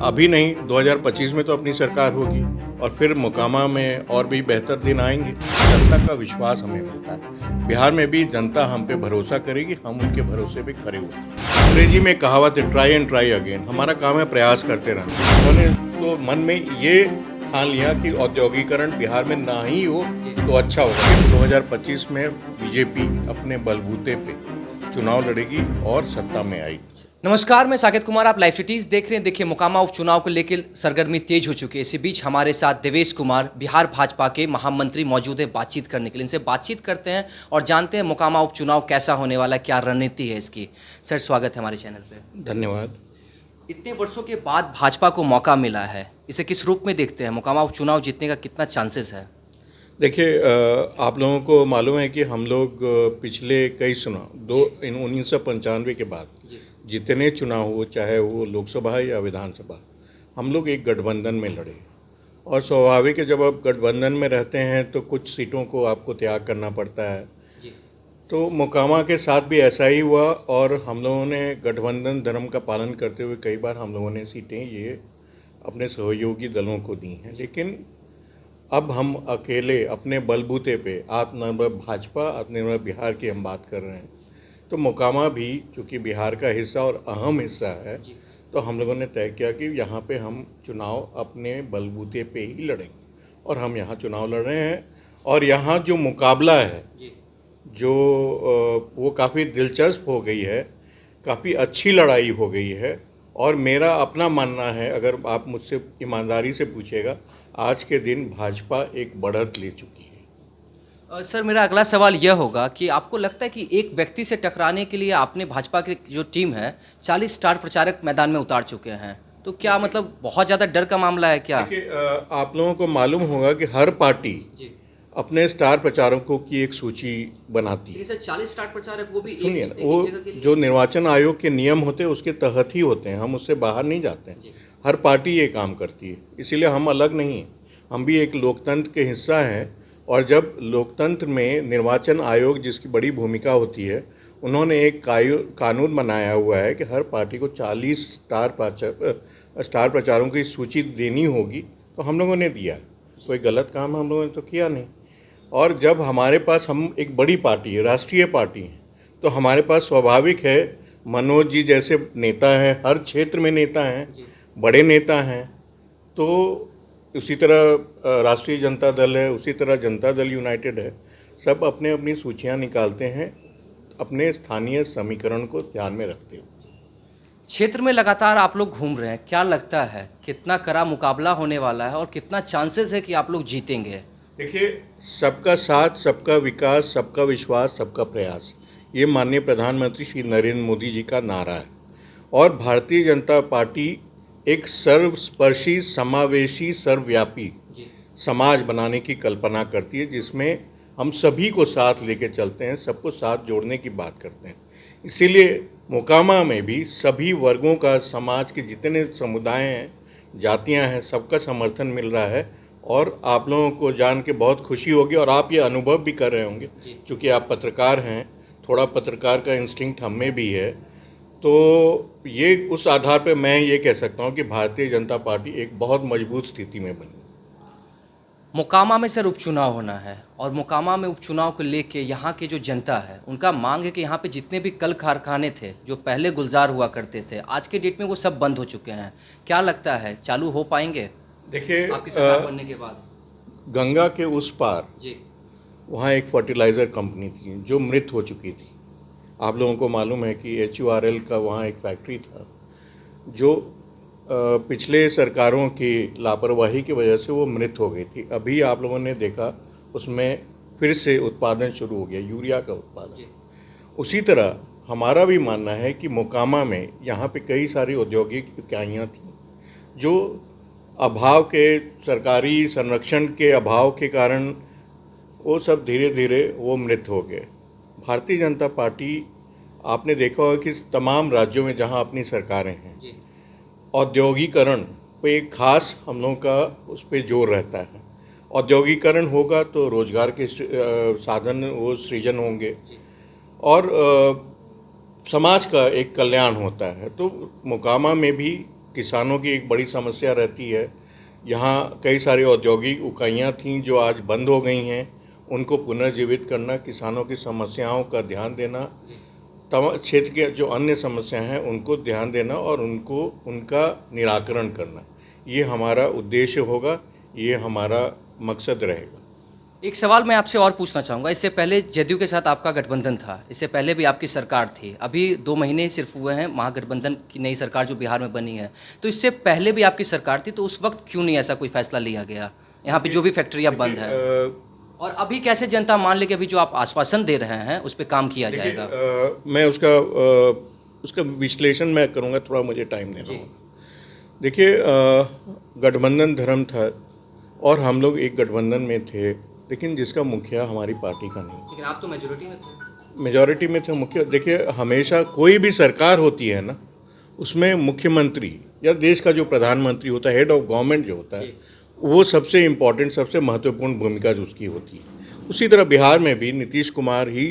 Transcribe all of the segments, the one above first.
अभी नहीं, 2025 में तो अपनी सरकार होगी और फिर मोकामा में और भी बेहतर दिन आएंगे। जनता का विश्वास हमें मिलता है। बिहार में भी जनता हम पे भरोसा करेगी, हम उनके भरोसे पे खड़े होते हैं। अंग्रेजी में कहावत है, ट्राई एंड ट्राई अगेन। हमारा काम है प्रयास करते रहना। उन्होंने तो मन में ये ठान लिया कि औद्योगिकरण बिहार में ना ही हो तो अच्छा होगा। 2025 में बीजेपी अपने बलबूते पे चुनाव लड़ेगी और सत्ता में आएगी। नमस्कार, मैं साकेत कुमार, आप लाइव सिटीज़ देख रहे हैं। देखिए, मोकामा उपचुनाव को लेकर सरगर्मी तेज हो चुकी है। इसी बीच हमारे साथ देवेश कुमार, बिहार भाजपा के महामंत्री मौजूद है बातचीत करने के लिए। इनसे बातचीत करते हैं और जानते हैं मोकामा उपचुनाव कैसा होने वाला है, क्या रणनीति है इसकी। सर, स्वागत है हमारे चैनल पे। धन्यवाद। इतने वर्षों के बाद भाजपा को मौका मिला है, इसे किस रूप में देखते हैं? मोकामा उपचुनाव जीतने का कितना चांसेस है? देखिए, आप लोगों को मालूम है कि हम लोग पिछले कई चुनाव 1995 के बाद जितने चुनाव हुए, चाहे वो लोकसभा या विधानसभा, हम लोग एक गठबंधन में लड़े। और स्वाभाविक है, जब आप गठबंधन में रहते हैं तो कुछ सीटों को आपको त्याग करना पड़ता है। तो मोकामा के साथ भी ऐसा ही हुआ और हम लोगों ने गठबंधन धर्म का पालन करते हुए कई बार हम लोगों ने सीटें ये अपने सहयोगी दलों को दी हैं। लेकिन अब हम अकेले अपने बलबूते पे आत्मनिर्भर भाजपा, आत्मनिर्भर बिहार की हम बात कर रहे हैं। तो मोकामा भी चूँकि बिहार का हिस्सा और अहम हिस्सा है, तो हम लोगों ने तय किया कि यहाँ पे हम चुनाव अपने बलबूते पे ही लड़ेंगे और हम यहाँ चुनाव लड़ रहे हैं। और यहाँ जो मुकाबला है जो वो काफ़ी दिलचस्प हो गई है, काफ़ी अच्छी लड़ाई हो गई है। और मेरा अपना मानना है, अगर आप मुझसे ईमानदारी से पूछेगा, आज के दिन भाजपा एक बढ़त ले चुकी है। सर, मेरा अगला सवाल यह होगा कि आपको लगता है कि एक व्यक्ति से टकराने के लिए आपने भाजपा की जो टीम है 40 स्टार प्रचारक मैदान में उतार चुके हैं, तो क्या मतलब बहुत ज़्यादा डर का मामला है क्या? देखिए, आप लोगों को मालूम होगा कि हर पार्टी अपने स्टार प्रचारकों की एक सूची बनाती है। सर, 40 स्टार प्रचारक वो भी सुनिए, वो जो निर्वाचन आयोग के नियम होते हैं उसके तहत ही होते हैं, हम उससे बाहर नहीं जाते हैं। हर पार्टी ये काम करती है, इसीलिए हम अलग नहीं हैं। हम भी एक लोकतंत्र के हिस्सा हैं। और जब लोकतंत्र में निर्वाचन आयोग, जिसकी बड़ी भूमिका होती है, उन्होंने एक कानून बनाया हुआ है कि हर पार्टी को 40 स्टार प्रचारकों की सूची देनी होगी, तो हम लोगों ने दिया। कोई गलत काम हम लोगों ने तो किया नहीं। और जब हमारे पास, हम एक बड़ी पार्टी है, राष्ट्रीय पार्टी है, तो हमारे पास स्वाभाविक है मनोज जी जैसे नेता हैं, हर क्षेत्र में नेता हैं, बड़े नेता हैं। तो उसी तरह राष्ट्रीय जनता दल है, उसी तरह जनता दल यूनाइटेड है। सब अपने अपनी सूचियां निकालते हैं अपने स्थानीय समीकरण को ध्यान में रखते हुए। क्षेत्र में लगातार आप लोग घूम रहे हैं, क्या लगता है कितना कड़ा मुकाबला होने वाला है और कितना चांसेस है कि आप लोग जीतेंगे? देखिए, सबका साथ, सबका विकास, सबका विश्वास, सबका प्रयास, ये माननीय प्रधानमंत्री श्री नरेंद्र मोदी जी का नारा है। और भारतीय जनता पार्टी एक सर्वस्पर्शी, समावेशी, सर्वव्यापी समाज बनाने की कल्पना करती है, जिसमें हम सभी को साथ लेके चलते हैं, सबको साथ जोड़ने की बात करते हैं। इसीलिए मोकामा में भी सभी वर्गों का, समाज के जितने समुदाय हैं, जातियां हैं, सबका समर्थन मिल रहा है। और आप लोगों को जान के बहुत खुशी होगी और आप ये अनुभव भी कर रहे होंगे, क्योंकि आप पत्रकार हैं, थोड़ा पत्रकार का इंस्टिंक्ट हम में भी है। तो ये उस आधार पे मैं ये कह सकता हूँ कि भारतीय जनता पार्टी एक बहुत मजबूत स्थिति में बनी। मोकामा में सर उपचुनाव होना है और मोकामा में उपचुनाव को लेके यहाँ की जो जनता है, उनका मांग है कि यहाँ पे जितने भी कल कारखाने थे जो पहले गुलजार हुआ करते थे, आज के डेट में वो सब बंद हो चुके हैं। क्या लगता है चालू हो पाएंगे? देखिए, आपकी सरकार बनने के बाद गंगा के उस पार जी वहाँ एक फर्टिलाइज़र कंपनी थी जो मृत हो चुकी थी। आप लोगों को मालूम है कि HURL का वहाँ एक फैक्ट्री था जो पिछले सरकारों की लापरवाही की वजह से वो मृत हो गई थी। अभी आप लोगों ने देखा उसमें फिर से उत्पादन शुरू हो गया, यूरिया का उत्पादन। उसी तरह हमारा भी मानना है कि मोकामा में यहाँ पे कई सारी औद्योगिक इकाइयाँ थीं जो अभाव के, सरकारी संरक्षण के अभाव के कारण वो सब धीरे धीरे वो मृत हो गए। भारतीय जनता पार्टी, आपने देखा होगा कि तमाम राज्यों में जहाँ अपनी सरकारें हैं, औद्योगिकरण पे एक खास हम लोगों का उस पर जोर रहता है। औद्योगिकरण होगा तो रोजगार के साधन वो सृजन होंगे और समाज का एक कल्याण होता है। तो मोकामा में भी किसानों की एक बड़ी समस्या रहती है। यहाँ कई सारी औद्योगिक इकाइयाँ थीं जो आज बंद हो गई हैं, उनको पुनर्जीवित करना, किसानों की समस्याओं का ध्यान देना, तमाम क्षेत्र के जो अन्य समस्याएं हैं उनको ध्यान देना और उनको उनका निराकरण करना, ये हमारा उद्देश्य होगा, ये हमारा मकसद रहेगा। एक सवाल मैं आपसे और पूछना चाहूँगा, इससे पहले जदयू के साथ आपका गठबंधन था, इससे पहले भी आपकी सरकार थी, अभी 2 महीने सिर्फ हुए हैं महागठबंधन की नई सरकार जो बिहार में बनी है, तो इससे पहले भी आपकी सरकार थी, तो उस वक्त क्यों नहीं ऐसा कोई फैसला लिया गया यहाँ पे जो भी फैक्ट्रियाँ बंद है? और अभी कैसे जनता मान ले कि अभी जो आप आश्वासन दे रहे हैं उस पर काम किया जाएगा? मैं उसका विश्लेषण मैं करूँगा, थोड़ा मुझे टाइम देना होगा। देखिए, गठबंधन धर्म था और हम लोग एक गठबंधन में थे, लेकिन जिसका मुखिया हमारी पार्टी का नहीं। लेकिन आप तो मेजोरिटी में थे। मेजॉरिटी में थे मुख्य। देखिए, हमेशा कोई भी सरकार होती है ना, उसमें मुख्यमंत्री या देश का जो प्रधानमंत्री होता है, हेड ऑफ गवर्नमेंट जो होता है, वो सबसे इम्पोर्टेंट, सबसे महत्वपूर्ण भूमिका जो उसकी होती है। उसी तरह बिहार में भी नीतीश कुमार ही,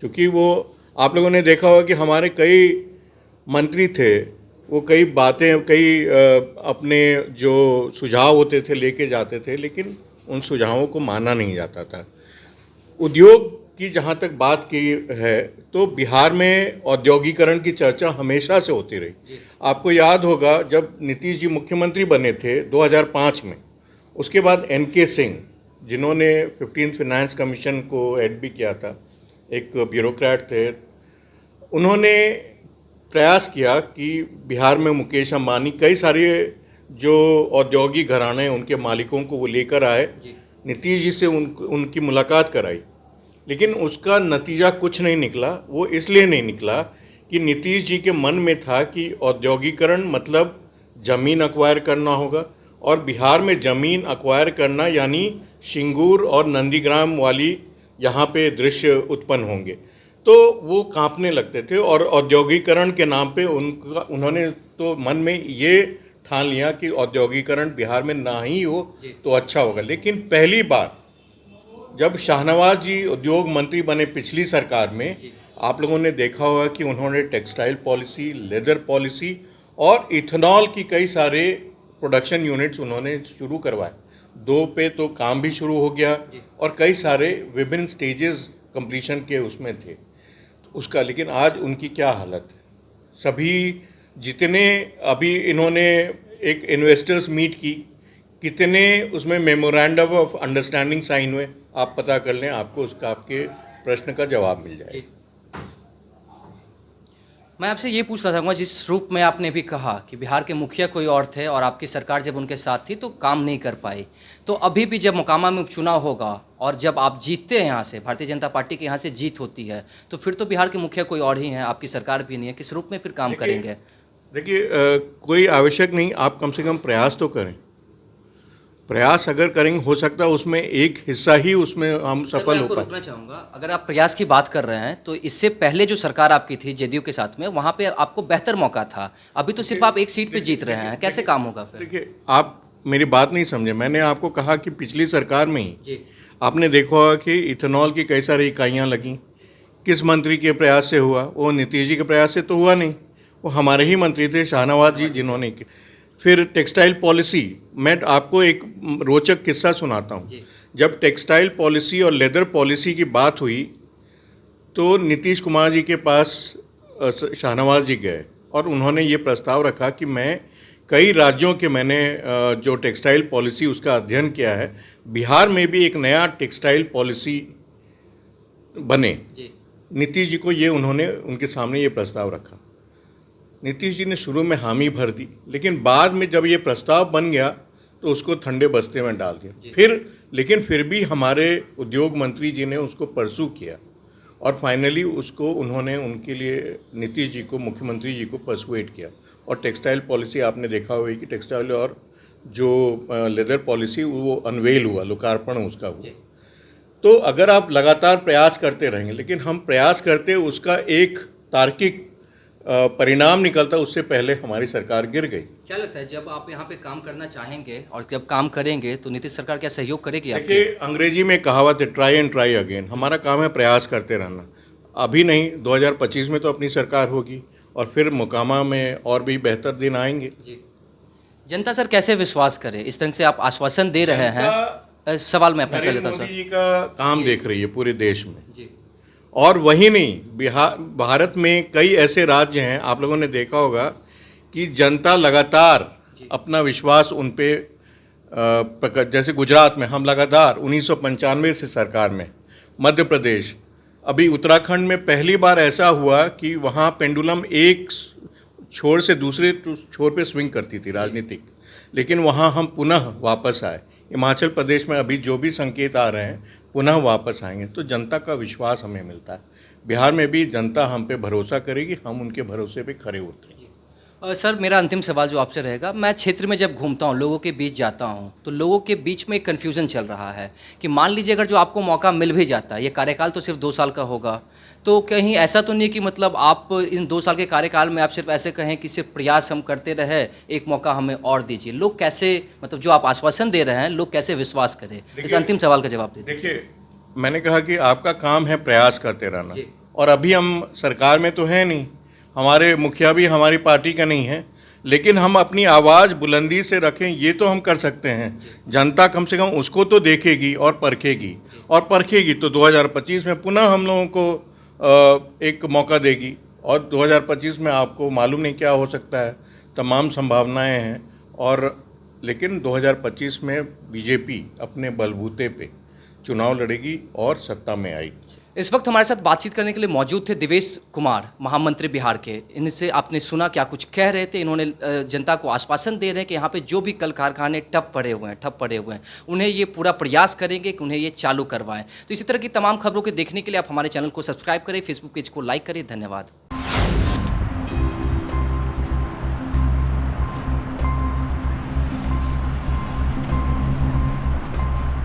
क्योंकि वो आप लोगों ने देखा होगा कि हमारे कई मंत्री थे, वो कई बातें, कई अपने जो सुझाव होते थे लेके जाते थे, लेकिन उन सुझावों को माना नहीं जाता था। उद्योग की जहाँ तक बात की है, तो बिहार में औद्योगिकरण की चर्चा हमेशा से होती रही। आपको याद होगा जब नीतीश जी मुख्यमंत्री बने थे 2005 में, उसके बाद NK सिंह, जिन्होंने 15th फाइनेंस कमीशन को हेड भी किया था, एक ब्यूरोक्रेट थे, उन्होंने प्रयास किया कि बिहार में मुकेश अंबानी, कई सारे जो औद्योगिक घराने उनके मालिकों को वो लेकर आए, नीतीश जी से उनकी मुलाकात कराई, लेकिन उसका नतीजा कुछ नहीं निकला। वो इसलिए नहीं निकला कि नीतीश जी के मन में था कि औद्योगिकरण मतलब ज़मीन अक्वायर करना होगा, और बिहार में ज़मीन अक्वायर करना यानी सिंगूर और नंदीग्राम वाली यहाँ पे दृश्य उत्पन्न होंगे, तो वो कांपने लगते थे। और औद्योगिकरण के नाम पे उन्होंने तो मन में ये ठान लिया कि औद्योगिकरण बिहार में ना ही हो तो अच्छा होगा। लेकिन पहली बार जब शाहनवाज जी उद्योग मंत्री बने पिछली सरकार में, आप लोगों ने देखा होगा कि उन्होंने टेक्सटाइल पॉलिसी, लेदर पॉलिसी और इथेनॉल की कई सारे प्रोडक्शन यूनिट्स उन्होंने शुरू करवाए। 2 पे तो काम भी शुरू हो गया और कई सारे विभिन्न स्टेजेस कंप्लीशन के उसमें थे तो उसका। लेकिन आज उनकी क्या हालत है? सभी जितने अभी इन्होंने एक इन्वेस्टर्स मीट की, कितने उसमें मेमोरेंडम ऑफ अंडरस्टैंडिंग साइन हुए, आप पता कर लें, आपको उसका आपके प्रश्न का जवाब मिल जाएगा। मैं आपसे ये पूछना चाहूँगा, जिस रूप में आपने भी कहा कि बिहार के मुखिया कोई और थे और आपकी सरकार जब उनके साथ थी तो काम नहीं कर पाई, तो अभी भी जब मोकामा में उपचुनाव होगा और जब आप जीतते हैं यहाँ से, भारतीय जनता पार्टी के यहाँ से जीत होती है, तो फिर तो बिहार के मुखिया कोई और ही हैं, आपकी सरकार भी नहीं है, किस रूप में फिर काम करेंगे? देखिए, कोई आवश्यक नहीं, आप कम से कम प्रयास तो करें। प्रयास अगर करेंगे, हो सकता है उसमें एक हिस्सा ही उसमें हम सफल हो पाए। रुकना चाहूँगा, अगर आप प्रयास की बात कर रहे हैं तो इससे पहले जो सरकार आपकी थी जदयू के साथ में, वहाँ पे आपको बेहतर मौका था, अभी तो सिर्फ आप एक सीट पे जीत रहे हैं, कैसे काम होगा फिर? देखिए, आप मेरी बात नहीं समझे। मैंने आपको कहा कि पिछली सरकार में ही आपने देखा होगा कि इथेनॉल की कई सारी इकाइयाँ लगीं। किस मंत्री के प्रयास से हुआ? वो नीतीश जी के प्रयास से तो हुआ नहीं, वो हमारे ही मंत्री थे शाहनवाज जी जिन्होंने। फिर टेक्सटाइल पॉलिसी, मैं आपको एक रोचक किस्सा सुनाता हूँ। जब टेक्सटाइल पॉलिसी और लेदर पॉलिसी की बात हुई तो नीतीश कुमार जी के पास शाहनवाज जी गए और उन्होंने ये प्रस्ताव रखा कि मैं कई राज्यों के मैंने जो टेक्सटाइल पॉलिसी उसका अध्ययन किया है, बिहार में भी एक नया टेक्सटाइल पॉलिसी बने। नीतीश जी को ये उन्होंने उनके सामने ये प्रस्ताव रखा। नीतीश जी ने शुरू में हामी भर दी, लेकिन बाद में जब ये प्रस्ताव बन गया तो उसको ठंडे बस्ते में डाल दिया। लेकिन फिर भी हमारे उद्योग मंत्री जी ने उसको परसू किया और फाइनली उसको उन्होंने उनके लिए नीतीश जी को, मुख्यमंत्री जी को परसुएट किया। और टेक्सटाइल पॉलिसी आपने देखा होगा कि टेक्सटाइल और जो लेदर पॉलिसी वो अनवेल हुआ, लोकार्पण उसका हुआ। तो अगर आप लगातार प्रयास करते रहेंगे, लेकिन हम प्रयास करते उसका एक तार्किक परिणाम निकलता, उससे पहले हमारी सरकार गिर गई। क्या लगता है जब आप यहाँ पे काम करना चाहेंगे और जब काम करेंगे तो नीतीश सरकार क्या सहयोग करेगी आपकी? देखिए, अंग्रेजी में कहावत है, ट्राई एंड ट्राई अगेन। हमारा काम है प्रयास करते रहना। अभी नहीं, 2025 में तो अपनी सरकार होगी और फिर मोकामा में और भी बेहतर दिन आएंगे। जी। जनता सर कैसे विश्वास करे, इस तरह से आप आश्वासन दे रहे हैं। सवाल मैं अपना कर नरेंद्र लेता मोदी सर जी का काम देख रही है पूरे देश में। जी और वही नहीं, भारत में कई ऐसे राज्य हैं, आप लोगों ने देखा होगा कि जनता लगातार अपना विश्वास उन पे जैसे गुजरात में हम लगातार 1995 से सरकार में, मध्य प्रदेश, अभी उत्तराखंड में पहली बार ऐसा हुआ कि वहाँ पेंडुलम एक छोर से दूसरे छोर पे स्विंग करती थी राजनीतिक, लेकिन वहाँ हम पुनः वापस आए। हिमाचल प्रदेश में अभी जो भी संकेत आ रहे हैं पुनः वापस आएंगे, तो जनता का विश्वास हमें मिलता है। बिहार में भी जनता हम पे भरोसा करेगी, हम उनके भरोसे पे खरे उतरेंगे। सर मेरा अंतिम सवाल जो आपसे रहेगा, मैं क्षेत्र में जब घूमता हूँ, लोगों के बीच जाता हूँ, तो लोगों के बीच में एक कन्फ्यूज़न चल रहा है कि मान लीजिए अगर जो आपको मौका मिल भी जाता है, ये कार्यकाल तो सिर्फ 2 साल का होगा, तो कहीं ऐसा तो नहीं कि मतलब आप इन 2 साल के कार्यकाल में आप सिर्फ ऐसे कहें कि सिर्फ प्रयास हम करते रहे, एक मौका हमें और दीजिए। लोग कैसे, मतलब जो आप आश्वासन दे रहे हैं, लोग कैसे विश्वास करें? इस अंतिम सवाल का जवाब दीजिए। देखिए, मैंने कहा कि आपका काम है प्रयास करते रहना, और अभी हम सरकार में तो है नहीं, हमारे मुखिया भी हमारी पार्टी का नहीं है, लेकिन हम अपनी आवाज़ बुलंदी से रखें, ये तो हम कर सकते हैं। जनता कम से कम उसको तो देखेगी और परखेगी, और परखेगी तो 2025 में पुनः हम लोगों को एक मौका देगी। और 2025 में आपको मालूम नहीं क्या हो सकता है, तमाम संभावनाएं हैं, और लेकिन 2025 में बीजेपी अपने बलबूते पे चुनाव लड़ेगी और सत्ता में आएगी। इस वक्त हमारे साथ बातचीत करने के लिए मौजूद थे देवेश कुमार, महामंत्री बिहार के। इनसे आपने सुना क्या कुछ कह रहे थे। इन्होंने जनता को आश्वासन दे रहे हैं कि यहाँ पे जो भी कल कारखाने ठप पड़े हुए हैं, उन्हें ये पूरा प्रयास करेंगे कि उन्हें ये चालू करवाएं। तो इसी तरह की तमाम खबरों को देखने के लिए आप हमारे चैनल को सब्सक्राइब करें, फेसबुक पेज को लाइक करें। धन्यवाद।